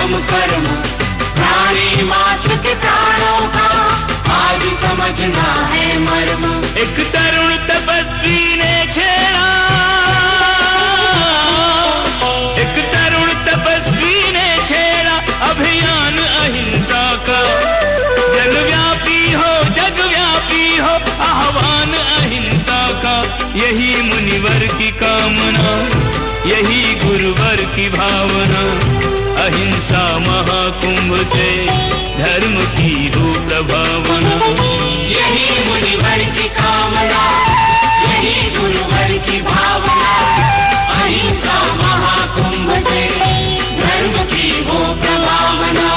हम कर्म, प्राणी मात्र के प्राणों का आज समझना है मर्म। एक तरुण तपस्वी ने छेड़ा, एक तरुण तपस्वी ने छेड़ा अभियान अहिंसा का। जगव्यापी हो, जगव्यापी हो आह्वान अहिंसा का। यही मुनिवर की कामना, यही गुरुवर की भावना। अहिंसा महाकुंभ से धर्म की हो प्रभावना। यही मुनिवर की कामना, यही गुरुवर की भावना। अहिंसा महाकुंभ से धर्म की हो प्रभावना।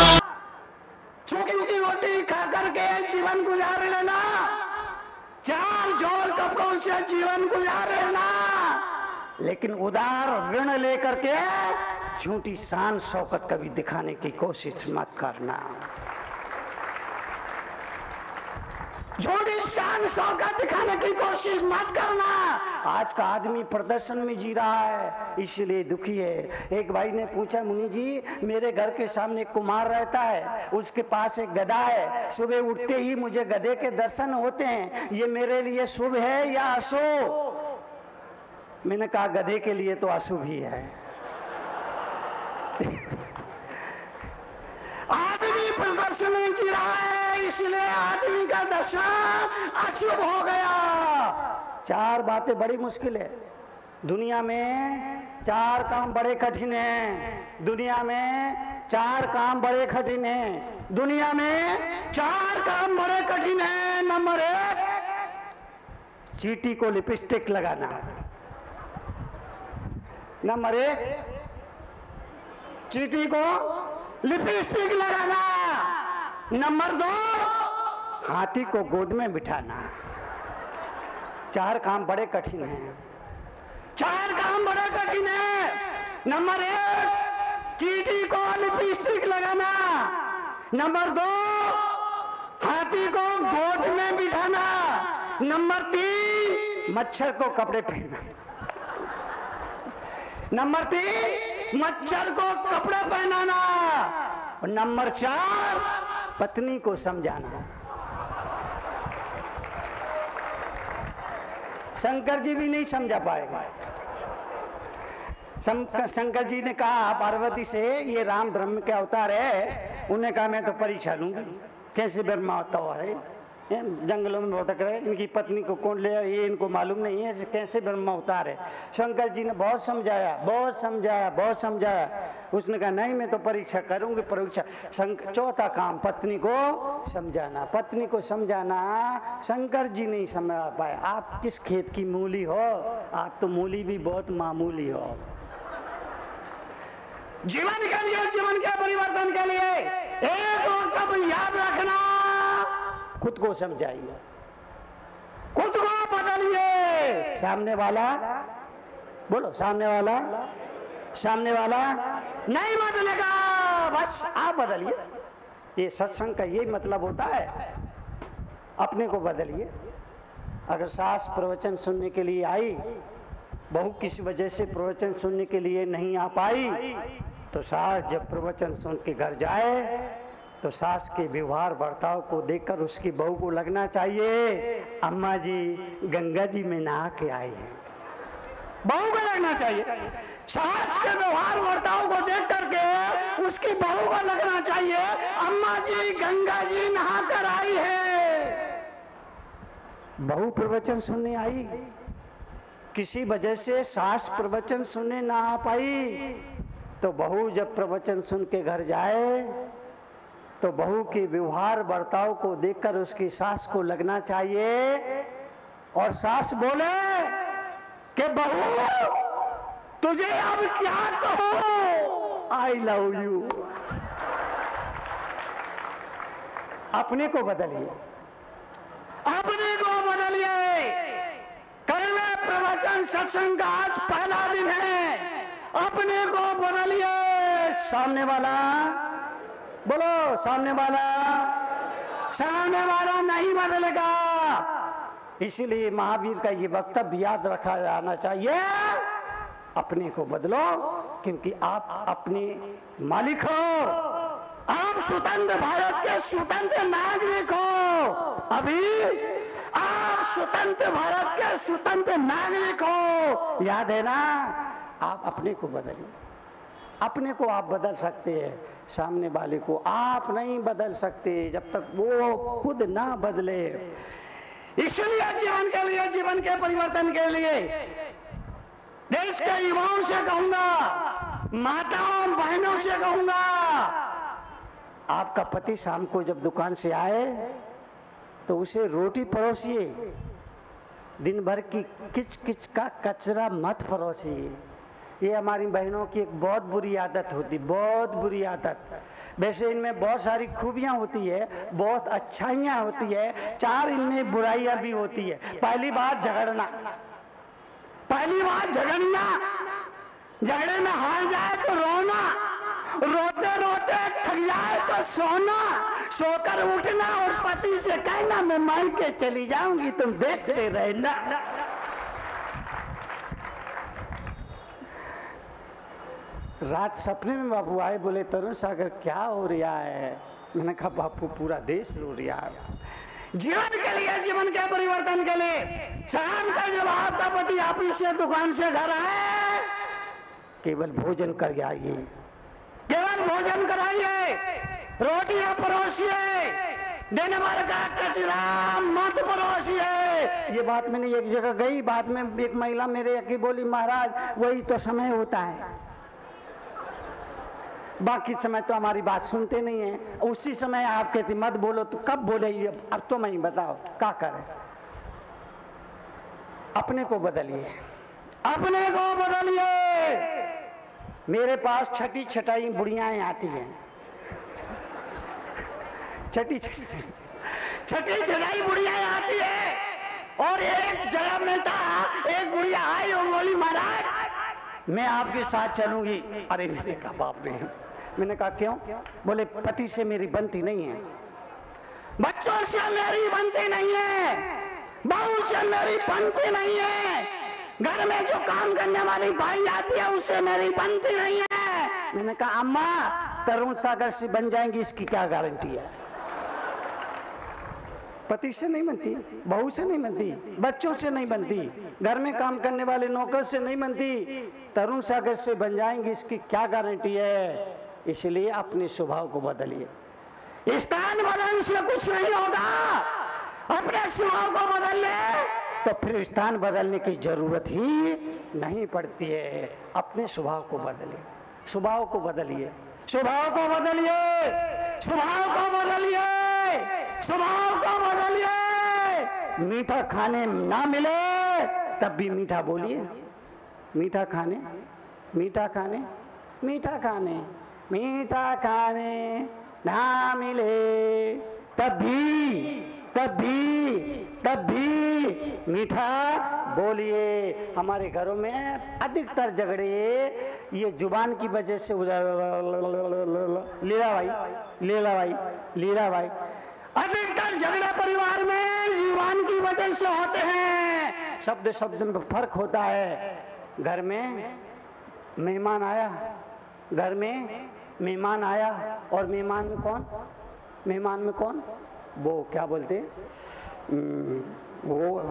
सूखी सूखी रोटी खा करके जीवन गुजार लेना, चार जोड़ कपड़ों से जीवन गुजार लेना, लेकिन उदार ऋण लेकर के झूठी शान शौकत कभी दिखाने की कोशिश मत करना। झूठी शान शौकत दिखाने की कोशिश मत करना। आज का आदमी प्रदर्शन में जी रहा है, इसलिए दुखी है। एक भाई ने पूछा, मुनि जी मेरे घर के सामने कुमार रहता है, उसके पास एक गधा है, सुबह उठते ही मुझे गधे के दर्शन होते हैं, ये मेरे लिए शुभ है या अशुभ? मैंने कहा गधे के लिए तो अशुभ ही है। आदमी प्रदर्शन में जी रहा है, इसलिए आदमी का दशा अशुभ हो गया। चार बातें बड़ी मुश्किल है दुनिया में, चार काम बड़े कठिन हैं दुनिया में, चार काम बड़े कठिन हैं दुनिया में, चार काम बड़े कठिन हैं। नंबर एक, चींटी को लिपस्टिक लगाना। नंबर एक, चींटी को लिपस्टिक लगाना। नंबर दो, हाथी को गोद में बिठाना। चार काम बड़े कठिन हैं, चार काम बड़े कठिन हैं। नंबर एक, चींटी को लिपस्टिक लगाना। नंबर दो, हाथी को गोद में बिठाना। नंबर तीन, मच्छर को कपड़े पहनना। नंबर तीन, मच्छर को कपड़े पहनाना। और नंबर चार, पत्नी को समझाना। शंकर जी भी नहीं समझा पाएगा। शंकर जी ने कहा पार्वती से, ये राम ब्रह्म के अवतार है। उन्हें कहा मैं तो परीक्षा लूंगी, कैसे ब्रह्मा अवतार है, जंगलों में भटक रहे, इनकी पत्नी को कौन ले, ये इनको मालूम नहीं है कैसे ब्रह्मा अवतार है। शंकर जी ने बहुत समझाया, बहुत समझाया, बहुत समझाया। उसने कहा नहीं मैं तो परीक्षा करूंगी, परीक्षा। चौथा काम, पत्नी को समझाना। पत्नी को समझाना शंकर जी नहीं समझा पाए। आप किस खेत की मूली हो, आप तो मूली भी बहुत मामूली हो। जीवन के लिए, जीवन के परिवर्तन के लिए एक वक्त याद रखना, खुद को समझाइए, खुद को बदलिए। सामने वाला बोलो, सामने वाला, सामने वाला नहीं बदलेगा, बस आप बदलिए। ये सत्संग का यही मतलब होता है, अपने को बदलिए। अगर सास प्रवचन सुनने के लिए आई, बहू किसी वजह से प्रवचन सुनने के लिए नहीं आ पाई, तो सास जब प्रवचन सुन के घर जाए तो सास के व्यवहार बर्ताव को देखकर उसकी बहू को लगना चाहिए अम्मा जी गंगा जी में नहा के आई है। बहू को लगना चाहिए, सास के व्यवहार बर्ताव को देख करके उसकी बहू को लगना चाहिए अम्मा जी गंगा जी नहा कर आई है। बहू प्रवचन सुनने आई, किसी वजह से सास प्रवचन सुनने ना आ पाई, तो बहू जब प्रवचन सुन के घर जाए तो बहू के व्यवहार बर्ताव को देखकर उसकी सास को लगना चाहिए, और सास बोले कि बहू तुझे अब क्या कहूं, आई लव यू। अपने को बदलिए, अपने को बदलिए। कल में प्रवचन सत्संग का आज पहला दिन है, अपने को बदलिए। सामने वाला बोलो, सामने वाला, सामने वाला नहीं बदलेगा। इसलिए महावीर का ये वक्तव्य याद रखा जाना चाहिए अपने को बदलो, क्योंकि आप अपने मालिक हो। आप स्वतंत्र भारत के स्वतंत्र नागरिक हो। अभी आप स्वतंत्र भारत के स्वतंत्र नागरिक हो, याद है ना? आप अपने को बदलिए। अपने को आप बदल सकते हैं, सामने वाले को आप नहीं बदल सकते जब तक वो खुद ना बदले। इसलिए जीवन के लिए, जीवन के परिवर्तन के लिए देश के युवाओं से कहूंगा, माताओं बहनों से कहूंगा, आपका पति शाम को जब दुकान से आए तो उसे रोटी परोसिए, दिन भर की किच किच का कचरा मत परोसिए। ये हमारी बहनों की एक बहुत बुरी आदत होती, बहुत बुरी आदत। वैसे इनमें बहुत सारी खूबियां होती है, बहुत अच्छाइयां होती है, 4 इनमें बुराइयां भी होती है। पहली बात झगड़ना, पहली बात झगड़ना, झगड़े में हार जाए तो रोना, रोते रोते थक जाए तो सोना, सोकर उठना और पति से कहना मैं मायके चली जाऊंगी, तुम देखते रहना। रात सपने में बापू आए, बोले तरुण सागर क्या हो रहा है? मैंने कहा बापू पूरा देश रो रहा है। जीवन के लिए, जीवन के परिवर्तन के लिए शाम का जब आपका पति ऑफिस से दुकान से घर आए, केवल भोजन कर आइए, केवल भोजन कराइए, रोटियां परोसिए, दिन भर का कचरा मत परोसिए। ये बात मैंने एक जगह गई, बाद में एक महिला मेरे आके बोली महाराज वही तो समय होता है, बाकी समय तो हमारी बात सुनते नहीं है। उसी समय आप कहती मत बोलो, तो कब बोले? अब तो मैं ही बताओ क्या करें? अपने को बदलिए, अपने को बदलिए। मेरे पास छठी छटाई बुढ़ियाएं आती हैं, छठी छटाई बुढ़ियाएं आती है। और एक जगह में था, एक बुढ़िया आई और बोली महाराज मैं आपके साथ चलूंगी। अरे मैंने कहा बाप रे, मैंने कहा क्यों? बोले पति से मेरी बनती नहीं है, बच्चों से मेरी बनती नहीं है, बहू से मेरी बनती नहीं है, घर में जो काम करने वाली भाई आती है उससे मेरी बनती नहीं है। मैंने कहा अम्मा तरुण सागर से बन जाएंगी, इसकी क्या गारंटी है? पति से नहीं बनती, बहू से नहीं बनती, बच्चों से नहीं बनती, घर में काम करने वाले नौकर से नहीं बनती, तरुण सागर से बन जाएंगी, इसकी क्या गारंटी है? इसलिए अपने स्वभाव को बदलिए। स्थान बदलने से कुछ नहीं होगा, अपने स्वभाव को बदल ले तो फिर स्थान बदलने की जरूरत ही नहीं पड़ती है। अपने स्वभाव को बदलिए, स्वभाव को बदलिए, स्वभाव को बदलिए, स्वभाव को बदलिए, स्वभाव को बदलिए। मीठा खाने ना मिले तब भी मीठा बोलिए, मीठा खाने, मीठा खाने, मीठा खाने, मीठा खाने ना मिले तब भी मीठा बोलिए। हमारे घरों में अधिकतर झगड़े ये जुबान की वजह से लीला भाई अधिकतर झगड़े परिवार में जुबान की वजह से होते हैं। शब्द शब्द में फर्क होता है। घर में मेहमान आया, घर में मेहमान आया और मेहमान में कौन? मेहमान में कौन? वो क्या बोलते, वो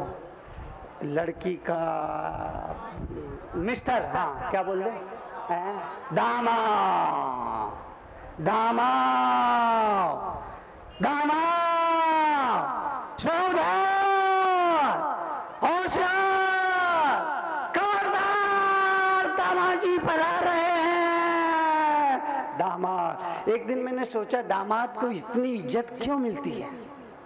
लड़की का मिस्टर, हाँ क्या बोलते हैं? दामाद, दामाद, दामाद, सावधान, होशियार, खबरदार, दामाजी पढ़ा रहे हैं। दामाद, एक दिन मैंने सोचा दामाद को इतनी इज्जत क्यों मिलती है?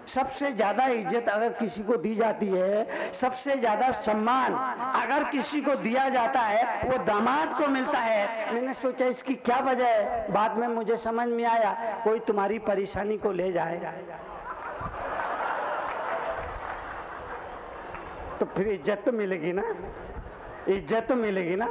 सबसे ज्यादा इज्जत अगर किसी को दी जाती है, सबसे ज्यादा सम्मान अगर किसी को दिया जाता है वो दामाद को मिलता है। मैंने सोचा इसकी क्या वजह है? बाद में मुझे समझ में आया, कोई तुम्हारी परेशानी को ले जाए तो फिर इज्जत तो मिलेगी ना, इज्जत तो मिलेगी ना।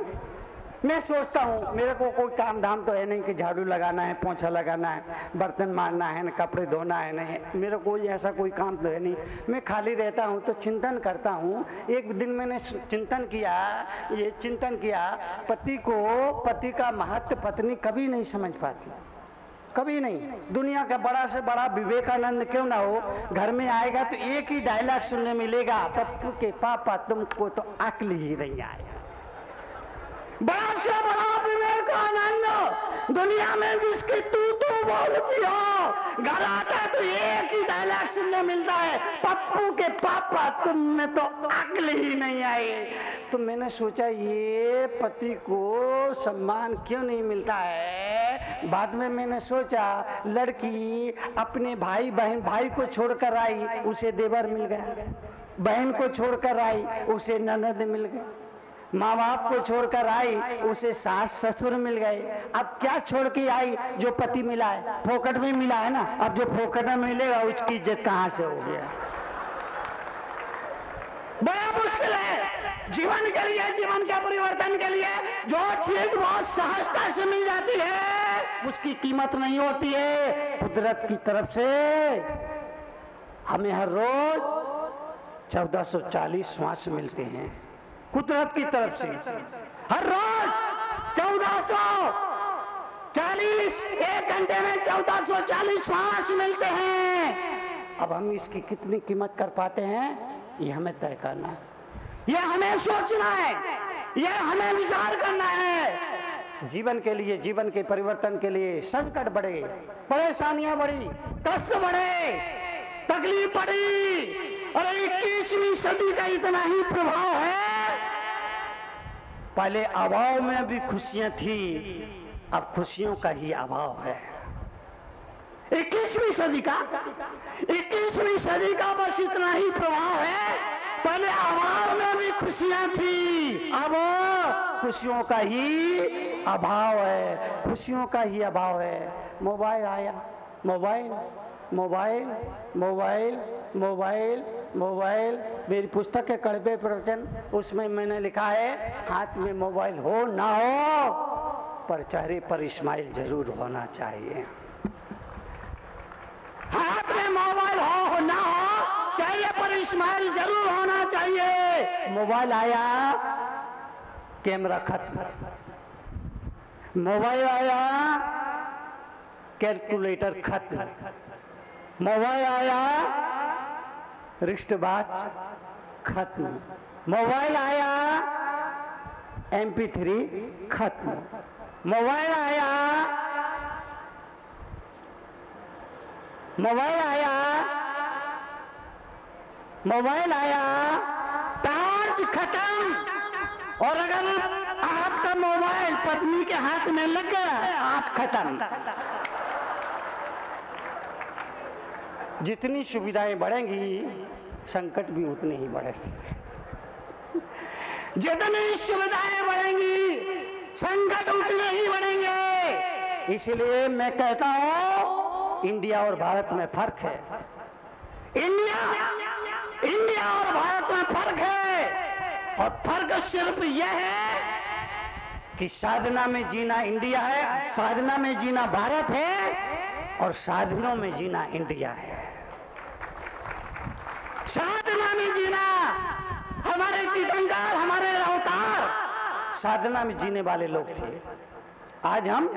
मैं सोचता हूँ मेरे को कोई काम धाम तो है नहीं कि झाड़ू लगाना है, पोंछा लगाना है, बर्तन मारना है, न कपड़े धोना है, नहीं मेरे को ऐसा कोई काम तो है नहीं। मैं खाली रहता हूँ तो चिंतन करता हूँ। एक दिन मैंने चिंतन किया, पति का महत्व पत्नी कभी नहीं समझ पाती, कभी नहीं। दुनिया का बड़ा से बड़ा विवेकानंद क्यों ना हो, घर में आएगा तो एक ही डायलॉग सुनने मिलेगा, पप्पू के पापा तुमको तो अक्ल ही नहीं आएगा। बड़ा से बड़ा विवेकानंद दुनिया में जिसकी तू बोलती हो, घर आता है तो एक ही डायलॉग सुनने मिलता है, पप्पू के पापा तुम में तो अक्ल ही नहीं आई। तो मैंने सोचा ये पति को सम्मान क्यों नहीं मिलता है। बाद में मैंने सोचा लड़की अपने भाई को छोड़कर आई, उसे देवर मिल गया, बहन को छोड़कर आई उसे ननद मिल गई, माँ बाप को छोड़कर आई उसे सास ससुर मिल गए। अब क्या छोड़ के आई, जो पति मिला है फोकट में मिला है ना, अब जो फोकट में मिलेगा उसकी इज्जत कहाँ से हो गया। बड़ा मुश्किल है जीवन के लिए, जीवन के परिवर्तन के लिए जो चीज बहुत सहजता से मिल जाती है उसकी कीमत नहीं होती है। कुदरत की तरफ से हमें हर रोज 1440 श्वास मिलते हैं, कुदरत की तरफ से हर रोज 1440, एक घंटे में 1440 श्वास मिलते हैं। अब हम इसकी कितनी कीमत कर पाते हैं ये हमें तय करना है, ये हमें सोचना है, ये हमें विचार करना है। जीवन के लिए, जीवन के परिवर्तन के लिए संकट बढ़े, परेशानियां बढ़ी, कष्ट बढ़े, तकलीफ बढ़ी, और 21वीं सदी का इतना ही प्रभाव है। पहले अभाव में भी खुशियां थी, अब खुशियों का ही अभाव है। 21वीं सदी का बस इतना ही प्रभाव है। पहले अभाव में भी खुशियां थी, अब खुशियों का ही अभाव है, खुशियों का ही अभाव है। मोबाइल आया, mobile mobile mobile mobile mobile. मेरी पुस्तक है कड़वे प्रवचन, उसमें मैंने लिखा है हाथ में मोबाइल हो ना हो पर चेहरे पर इस्माइल जरूर होना चाहिए। हाथ में मोबाइल हो ना हो चेहरे पर इस्माइल जरूर होना चाहिए। मोबाइल आया कैमरा खत्म, मोबाइल आया कैलकुलेटर खत्म, मोबाइल आया रिश्तबाज खत्म, मोबाइल आया MP3 खत्म, मोबाइल आया टॉर्च खत्म। और अगर आपका मोबाइल पत्नी के हाथ में लग गया आप खत्म। जितनी सुविधाएं बढ़ेंगी संकट भी उतने ही बढ़ेंगे, जितनी सुविधाएं बढ़ेंगी संकट उतने ही बढ़ेंगे। इसलिए मैं कहता हूं इंडिया और भारत में फर्क है, इंडिया और भारत में फर्क है। और फर्क सिर्फ यह है कि साधना में जीना इंडिया है, साधना में जीना भारत है, और साधनों में जीना इंडिया है। साधना में जीना हमारे तीर्थंकर, हमारे अवतार साधना में जीने वाले लोग थे। आज हम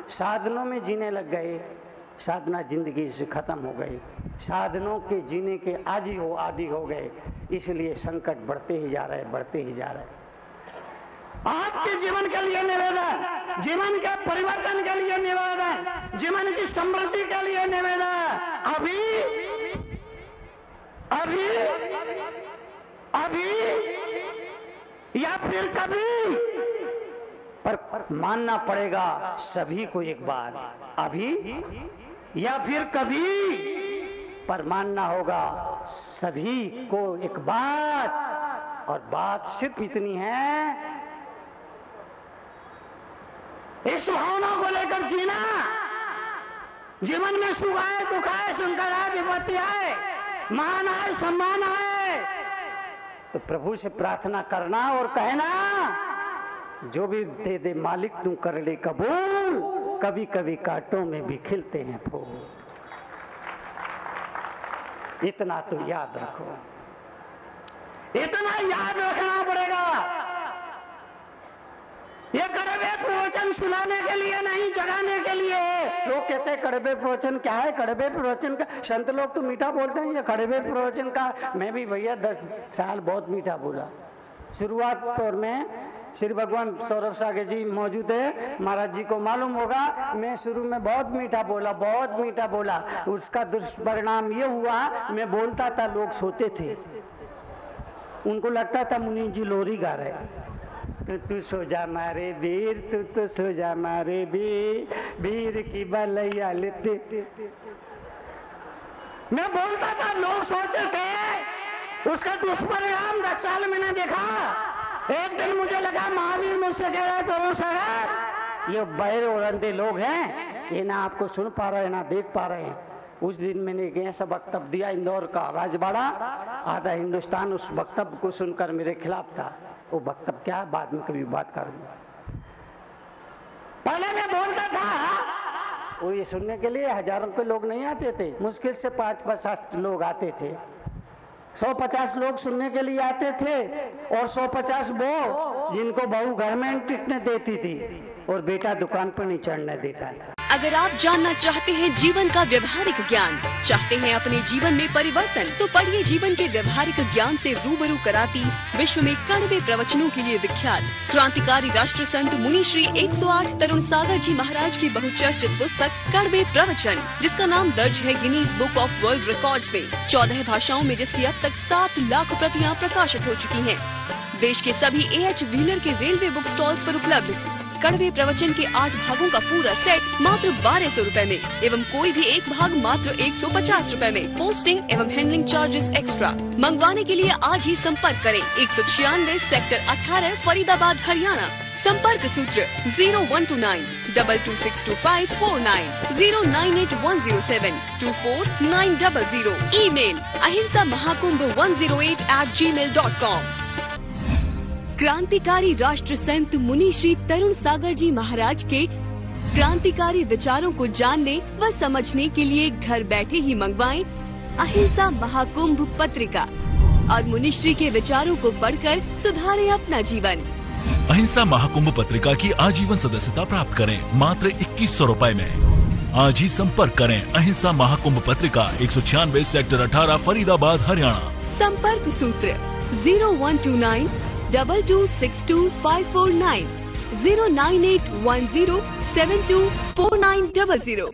साधनों में जीने लग गए, साधना जिंदगी से खत्म हो गई, साधनों के जीने के आदी हो गए। इसलिए संकट बढ़ते ही जा रहे, बढ़ते ही जा रहे। आपके जीवन के लिए निवेदन, जीवन के परिवर्तन के लिए निवेदन, जीवन की समृद्धि के लिए निवेदन, अभी या फिर कभी, पर मानना पड़ेगा सभी को एक बार, अभी या फिर कभी, पर मानना होगा सभी को एक बात। और बात सिर्फ इतनी है, इस भावना को लेकर जीना। जीवन में सुख आए, दुख आए, संकट आए, विपत्ति आए, मान आए, सम्मान आए, तो प्रभु से प्रार्थना करना और कहना जो भी दे दे मालिक तू कर ले कबूल, कभी कभी कांटों में भी खिलते हैं फूल। इतना तो याद रखो, इतना याद रखना पड़ेगा। ये कड़वे प्रवचन सुनाने के लिए नहीं, जगाने के लिए। लोग कहते हैं कड़वे प्रवचन क्या है, कड़वे प्रवचन का, संत लोग तो मीठा बोलते हैं, ये कड़वे प्रवचन का। मैं भी भैया 10 साल बहुत मीठा बोला। शुरुआत दौर में श्री भगवान सौरभ सागर जी मौजूद है, महाराज जी को मालूम होगा, मैं शुरू में बहुत मीठा बोला, बहुत मीठा बोला। उसका दुष्परिणाम ये हुआ, मैं बोलता था, लोग सोते थे, उनको लगता था मुनि जी लोरी गा रहे। तू सो जा मारे वीर, तू सो जा मारे वीर, वीर की बलैया लेते। मैं बोलता था, लोग सोते थे। उसका दुष्परिणाम 10 साल मैंने देखा। एक दिन मुझे लगा महावीर मुझसे कह रहा है तरुण सागर, ये बहरे और अंधे लोग हैं, ये ना आपको सुन पा रहे हैं ना देख पा रहे हैं। उस दिन मैंने एक ऐसा वक्तव्य दिया इंदौर का राजबाड़ा, आधा हिंदुस्तान उस वक्तव्य को सुनकर मेरे खिलाफ था। वो वक्तव्य क्या है, बाद में कभी बात करूंगा। पहले मैं बोलता था, वो ये सुनने के लिए हजारों के लोग नहीं आते थे, मुश्किल से 5-50 लोग आते थे। 150 लोग सुनने के लिए आते थे, और 150 वो जिनको बहू घर में टिकने देती थी और बेटा दुकान पर नहीं चढ़ने देता था। अगर आप जानना चाहते हैं जीवन का व्यवहारिक ज्ञान, चाहते हैं अपने जीवन में परिवर्तन, तो पढ़िए जीवन के व्यवहारिक ज्ञान से रूबरू कराती विश्व में कड़वे प्रवचनों के लिए विख्यात क्रांतिकारी राष्ट्र संत मुनि श्री 108 तरुण सागर जी महाराज की बहुचर्चित पुस्तक कड़वे प्रवचन, जिसका नाम दर्ज है Guinness book of world records में, 14 भाषाओं में, जिसकी अब तक 7 लाख प्रतियां प्रकाशित हो चुकी हैं। देश के सभी AH व्हीलर के रेलवे बुक स्टॉल्स पर उपलब्ध कड़वे प्रवचन के 8 भागों का पूरा सेट मात्र 1200 रुपए में, एवं कोई भी एक भाग मात्र 150 रुपए में। पोस्टिंग एवं हैंडलिंग चार्जेस एक्स्ट्रा। मंगवाने के लिए आज ही संपर्क करें 196 सेक्टर 18 फरीदाबाद हरियाणा। संपर्क सूत्र 0129 226254 098 107 ईमेल ahimsamahakubh108@gmail.com। क्रांतिकारी राष्ट्र संत मुनि श्री तरुण सागर जी महाराज के क्रांतिकारी विचारों को जानने व समझने के लिए घर बैठे ही मंगवाएं अहिंसा महाकुंभ पत्रिका और मुनिश्री के विचारों को पढ़कर सुधारें अपना जीवन। अहिंसा महाकुंभ पत्रिका की आजीवन सदस्यता प्राप्त करें मात्र 2100 रुपए में। आज ही संपर्क करें अहिंसा महाकुंभ पत्रिका 196 सेक्टर 18 फरीदाबाद हरियाणा। संपर्क सूत्र 0129 226254 09810724900।